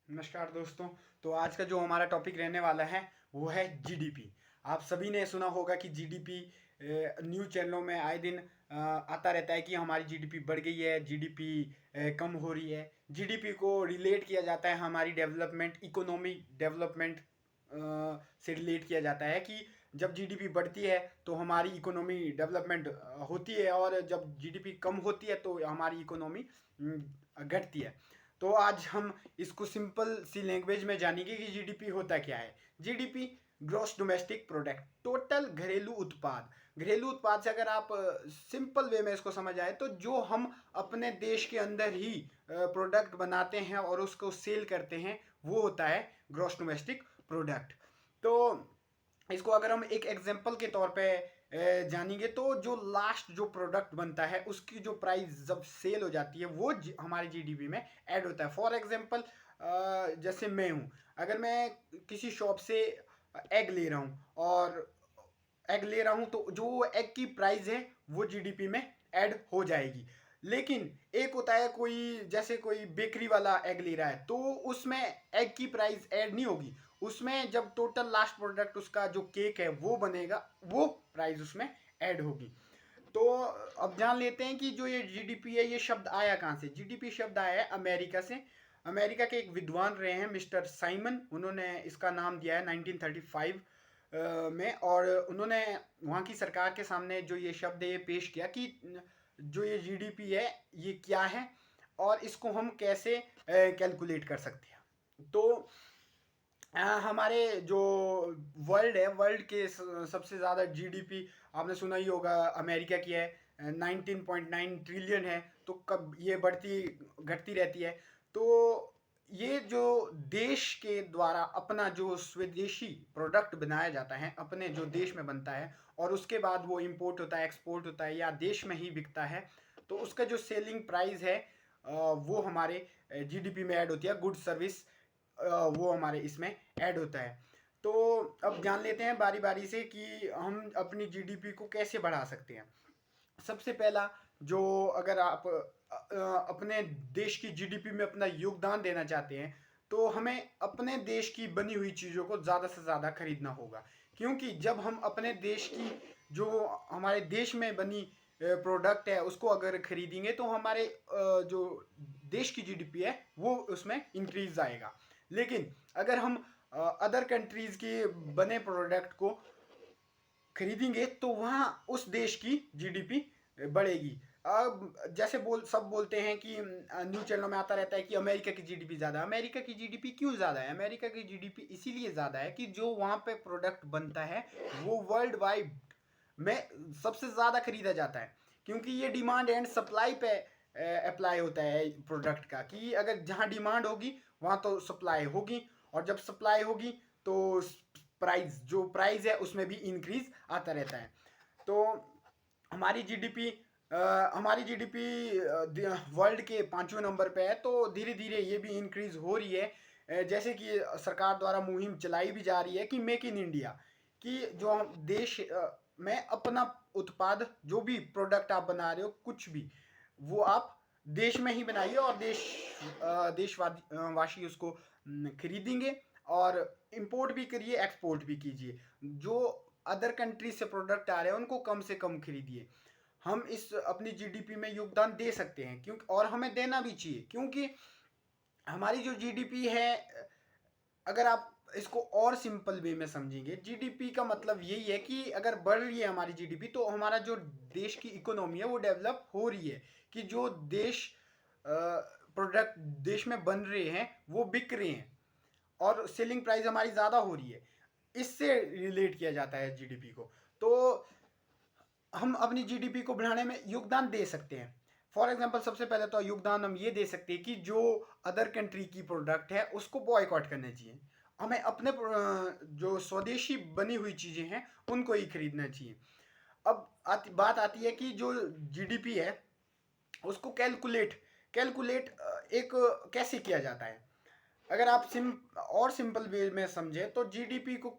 नमस्कार दोस्तों। तो आज का जो हमारा टॉपिक रहने वाला है वो है जीडीपी। आप सभी ने सुना होगा कि जीडीपी न्यूज़ चैनलों में आए दिन आता रहता है कि हमारी जीडीपी बढ़ गई है, जीडीपी कम हो रही है। जीडीपी को रिलेट किया जाता है हमारी डेवलपमेंट, इकोनॉमी डेवलपमेंट से रिलेट किया जाता है कि जब जीडीपी बढ़ती है तो हमारी इकोनॉमी डेवलपमेंट होती है, और जब जीडीपी कम होती है तो हमारी इकोनॉमी घटती है। तो आज हम इसको सिंपल सी लैंग्वेज में जानेंगे कि जीडीपी होता क्या है। GDP gross domestic product, total घरेलू उत्पाद। घरेलू उत्पाद से अगर आप सिंपल वे में इसको समझ आए तो जो हम अपने देश के अंदर ही प्रोडक्ट बनाते हैं और उसको सेल करते हैं वो होता है ग्रॉस डोमेस्टिक प्रोडक्ट। तो इसको अगर हम एक एग्जांपल के तौर पे जानेंगे तो जो लास्ट जो प्रोडक्ट बनता है उसकी जो प्राइस जब सेल हो जाती है वो हमारे जीडीपी में ऐड होता है। फॉर एग्जांपल जैसे मैं हूँ, अगर मैं किसी शॉप से एग ले रहा हूँ और एग ले रहा हूँ तो जो एग की प्राइस है वो जीडीपी में ऐड हो जाएगी। लेकिन एक होता है कोई, जैसे कोई बेकरी वाला एग ले रहा है तो उसमें एग की प्राइस ऐड नहीं होगी। उसमें जब टोटल लास्ट प्रोडक्ट उसका जो केक है वो बनेगा, वो प्राइस उसमें ऐड होगी। तो अब जान लेते हैं कि जो ये जीडीपी है ये शब्द आया कहाँ से। जीडीपी शब्द आया है अमेरिका से। अमेरिका के एक विद्वान रहे हैं मिस्टर साइमन, उन्होंने इसका नाम दिया है 1935 में, और उन्होंने वहाँ की सरकार के सामने जो ये शब्द है ये पेश किया कि जो ये जीडीपी है ये क्या है और इसको हम कैसे कैलकुलेट कर सकते हैं। तो हमारे जो वर्ल्ड है, वर्ल्ड के सबसे ज़्यादा जीडीपी आपने सुना ही होगा अमेरिका की है, 19.9 ट्रिलियन है। तो कब ये बढ़ती घटती रहती है। तो ये जो देश के द्वारा अपना जो स्वदेशी प्रोडक्ट बनाया जाता है, अपने जो देश में बनता है और उसके बाद वो इंपोर्ट होता है, एक्सपोर्ट होता है या देश में ही बिकता है, तो उसका जो सेलिंग प्राइस है वो हमारे जीडीपी में ऐड होती है। गुड सर्विस वो हमारे इसमें ऐड होता है। तो अब जान लेते हैं बारी बारी से कि हम अपनी जीडीपी को कैसे बढ़ा सकते हैं। सबसे पहला, जो अगर आप अपने देश की जीडीपी में अपना योगदान देना चाहते हैं तो हमें अपने देश की बनी हुई चीज़ों को ज़्यादा से ज़्यादा खरीदना होगा। क्योंकि जब हम अपने देश की, जो हमारे देश में बनी प्रोडक्ट है उसको अगर खरीदेंगे तो हमारे जो देश की जीडीपी है वो उसमें इंक्रीज आएगा। लेकिन अगर हम अदर कंट्रीज़ के बने प्रोडक्ट को खरीदेंगे तो वहाँ उस देश की जीडीपी बढ़ेगी। अब जैसे सब बोलते हैं कि न्यूज़ चैनलों में आता रहता है कि अमेरिका की जीडीपी ज़्यादा है। अमेरिका की जीडीपी क्यों ज़्यादा है? अमेरिका की जीडीपी इसीलिए ज़्यादा है कि जो वहाँ पे प्रोडक्ट बनता है वो वर्ल्ड वाइड में सबसे ज़्यादा खरीदा जाता है। क्योंकि ये डिमांड एंड सप्लाई पे अप्लाई होता है प्रोडक्ट का, कि अगर जहाँ डिमांड होगी वहाँ तो सप्लाई होगी, और जब सप्लाई होगी तो प्राइस, जो प्राइस है उसमें भी इंक्रीज आता रहता है। तो हमारी जीडीपी वर्ल्ड के 5वें नंबर पे है। तो धीरे धीरे ये भी इंक्रीज हो रही है। जैसे कि सरकार द्वारा मुहिम चलाई भी जा रही है कि मेक इन इंडिया, कि जो हम देश में अपना उत्पाद, जो भी प्रोडक्ट आप बना रहे हो कुछ भी, वो आप देश में ही बनाइए और देशवासी वासी उसको खरीदेंगे, और इंपोर्ट भी करिए, एक्सपोर्ट भी कीजिए। जो अदर कंट्री से प्रोडक्ट आ रहे हैं उनको कम से कम खरीदिए। हम इस अपनी जीडीपी में योगदान दे सकते हैं, क्योंकि और हमें देना भी चाहिए। क्योंकि हमारी जो जीडीपी है, अगर आप इसको और सिंपल वे में समझेंगे, जीडीपी का मतलब यही है कि अगर बढ़ रही है हमारी जीडीपी तो हमारा जो देश की इकोनॉमी है वो डेवलप हो रही है, कि जो देश प्रोडक्ट देश में बन रहे हैं वो बिक रहे हैं और सेलिंग प्राइस हमारी ज़्यादा हो रही है। इससे रिलेट किया जाता है जीडीपी को। तो हम अपनी जीडीपी को बढ़ाने में योगदान दे सकते हैं। फॉर एग्जांपल सबसे पहले तो योगदान हम ये दे सकते हैं कि जो अदर कंट्री की प्रोडक्ट है उसको बॉयकॉट करना चाहिए। हमें अपने जो स्वदेशी बनी हुई चीज़ें हैं उनको ही खरीदना चाहिए। अब बात आती है कि जो जीडीपी है उसको कैलकुलेट कैलकुलेट एक कैसे किया जाता है। अगर आप सिंपल वे में समझे तो जीडीपी को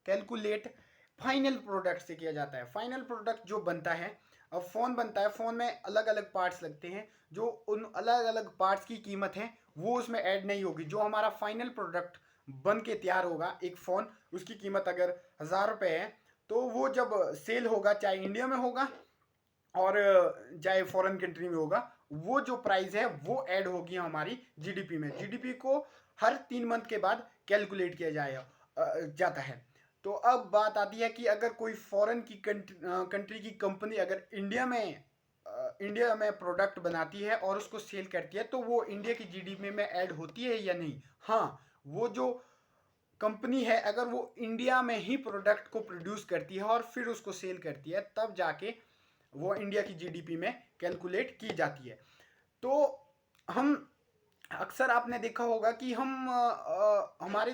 कैलकुलेट फाइनल प्रोडक्ट से किया जाता है। फाइनल प्रोडक्ट जो बनता है, अब फ़ोन बनता है, फ़ोन में अलग अलग पार्ट्स लगते हैं, जो उन अलग अलग पार्ट्स की कीमत है वो उसमें ऐड नहीं होगी। जो हमारा फाइनल प्रोडक्ट बन के तैयार होगा, एक फ़ोन, उसकी कीमत अगर 1000 रुपये है, तो वो जब सेल होगा, चाहे इंडिया में होगा और चाहे फॉरेन कंट्री में होगा, वो जो प्राइस है वो ऐड होगी हमारी जीडीपी में। जीडीपी को हर 3 मंथ के बाद कैलकुलेट किया जाता है। तो अब बात आती है कि अगर कोई फॉरेन की कंट्री की कंपनी अगर इंडिया में प्रोडक्ट बनाती है और उसको सेल करती है, तो वो इंडिया की जीडीपी में ऐड होती है या नहीं। हाँ, वो जो कंपनी है अगर वो इंडिया में ही प्रोडक्ट को प्रोड्यूस करती है और फिर उसको सेल करती है, तब जाके वो इंडिया की जीडीपी में कैलकुलेट की जाती है। तो हम अक्सर आपने देखा होगा कि हमारे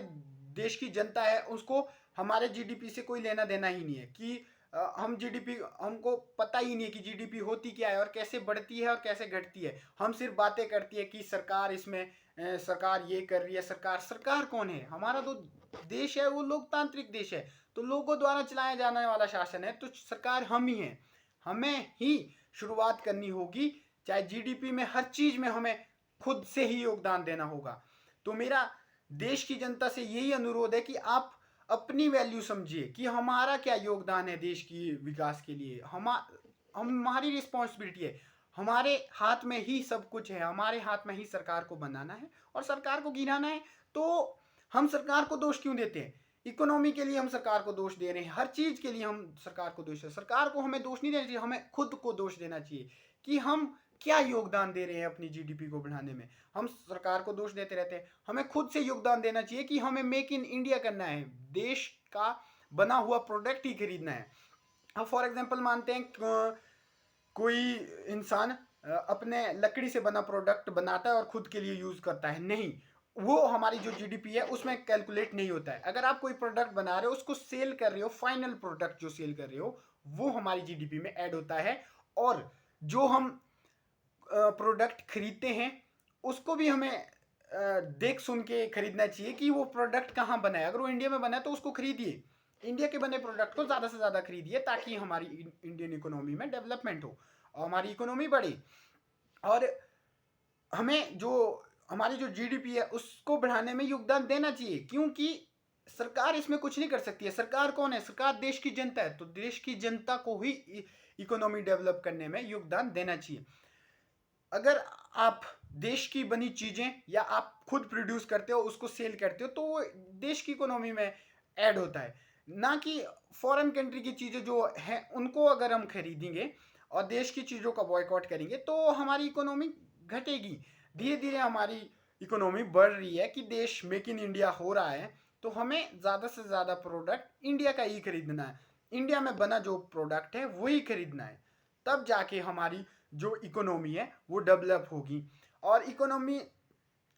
देश की जनता है, उसको हमारे जीडीपी से कोई लेना देना ही नहीं है कि हम जीडीपी, हमको पता ही नहीं है कि जीडीपी होती क्या है और कैसे बढ़ती है और कैसे घटती है। हम सिर्फ बातें करती है कि सरकार इसमें सरकार ये कर रही है। सरकार कौन है? हमारा तो देश है वो लोकतांत्रिक देश है, तो लोगों द्वारा चलाया जाने वाला शासन है, तो सरकार हम ही हैं। हमें ही शुरुआत करनी होगी, चाहे जीडीपी में, हर चीज में हमें खुद से ही योगदान देना होगा। तो मेरा देश की जनता से यही अनुरोध है कि आप अपनी वैल्यू समझिए कि हमारा क्या योगदान है देश की विकास के लिए। हमारी रिस्पॉन्सिबिलिटी है, हमारे हाथ में ही सब कुछ है, हमारे हाथ में ही सरकार को बनाना है और सरकार को गिराना है। तो हम सरकार को दोष क्यों देते हैं? इकोनॉमी के लिए हम सरकार को दोष दे रहे हैं, हर चीज के लिए हम सरकार को दोष, सरकार को हमें दोष नहीं देना चाहिए, हमें खुद को दोष देना चाहिए कि हम क्या योगदान दे रहे हैं अपनी जीडीपी को बढ़ाने में। हम सरकार को दोष देते रहते हैं, हमें खुद से योगदान देना चाहिए कि हमें मेक इन इंडिया करना है, देश का बना हुआ प्रोडक्ट ही खरीदना है। अब फॉर एग्जांपल मानते हैं कोई इंसान अपने लकड़ी से बना प्रोडक्ट बनाता है और खुद के लिए यूज करता है, नहीं, वो हमारी जो जीडीपी है उसमें कैलकुलेट नहीं होता है। अगर आप कोई प्रोडक्ट बना रहे हो, उसको सेल कर रहे हो, फाइनल प्रोडक्ट जो सेल कर रहे हो वो हमारी जीडीपी में ऐड होता है। और जो हम प्रोडक्ट खरीदते हैं उसको भी हमें देख सुन के खरीदना चाहिए कि वो प्रोडक्ट कहाँ बना है। अगर वो इंडिया में बना है तो उसको खरीदिए, इंडिया के बने प्रोडक्ट को ज़्यादा से ज़्यादा खरीदिए, ताकि हमारी इंडियन इकोनॉमी में डेवलपमेंट हो और हमारी इकोनॉमी बढ़े। और हमें जो हमारी जो जीडीपी है उसको बढ़ाने में योगदान देना चाहिए, क्योंकि सरकार इसमें कुछ नहीं कर सकती है। सरकार कौन है? सरकार देश की जनता है, तो देश की जनता को ही इकोनॉमी डेवलप करने में योगदान देना चाहिए। अगर आप देश की बनी चीज़ें या आप खुद प्रोड्यूस करते हो, उसको सेल करते हो, तो वो देश की इकोनॉमी में ऐड होता है, ना कि फॉरेन कंट्री की चीज़ें जो हैं उनको अगर हम खरीदेंगे और देश की चीज़ों का बॉयकॉट करेंगे तो हमारी इकोनॉमी घटेगी। धीरे धीरे हमारी इकोनॉमी बढ़ रही है कि देश मेक इन इंडिया हो रहा है, तो हमें ज़्यादा से ज़्यादा प्रोडक्ट इंडिया का ही खरीदना है, इंडिया में बना जो प्रोडक्ट है वही खरीदना है, तब जाके हमारी जो इकोनॉमी है वो डेवलप होगी। और इकोनॉमी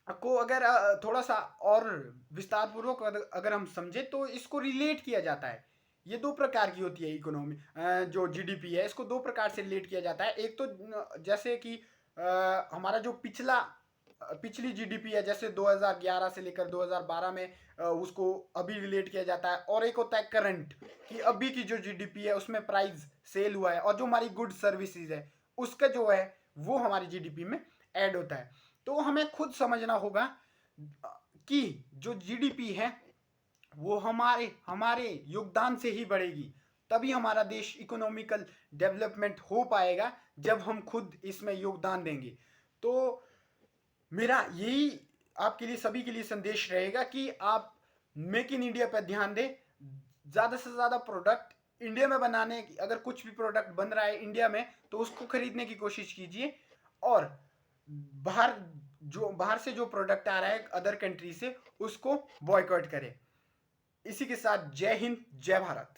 को अगर थोड़ा सा और विस्तार पूर्वक अगर हम समझे तो इसको रिलेट किया जाता है। ये दो प्रकार की होती है इकोनॉमी, जो जीडीपी है इसको दो प्रकार से रिलेट किया जाता है। एक तो जैसे कि हमारा जो पिछली जीडीपी है, जैसे 2011 से लेकर 2012 में उसको अभी रिलेट किया जाता है। और एक होता है करंट, कि अभी की जो जीडीपी है उसमें प्राइस सेल हुआ है और जो हमारी गुड सर्विसेज है उसका जो है वो हमारी जीडीपी में ऐड होता है। तो हमें खुद समझना होगा कि जो जीडीपी है वो हमारे हमारे योगदान से ही बढ़ेगी, तभी हमारा देश इकोनॉमिकल डेवलपमेंट हो पाएगा जब हम खुद इसमें योगदान देंगे। तो मेरा यही आपके लिए, सभी के लिए संदेश रहेगा कि आप मेक इन इंडिया पर ध्यान दें, ज़्यादा से ज़्यादा प्रोडक्ट इंडिया में बनाने की, अगर कुछ भी प्रोडक्ट बन रहा है इंडिया में तो उसको खरीदने की कोशिश कीजिए। और बाहर से जो प्रोडक्ट आ रहा है अदर कंट्री से, उसको बॉयकॉट करें। इसी के साथ जय हिंद, जय भारत।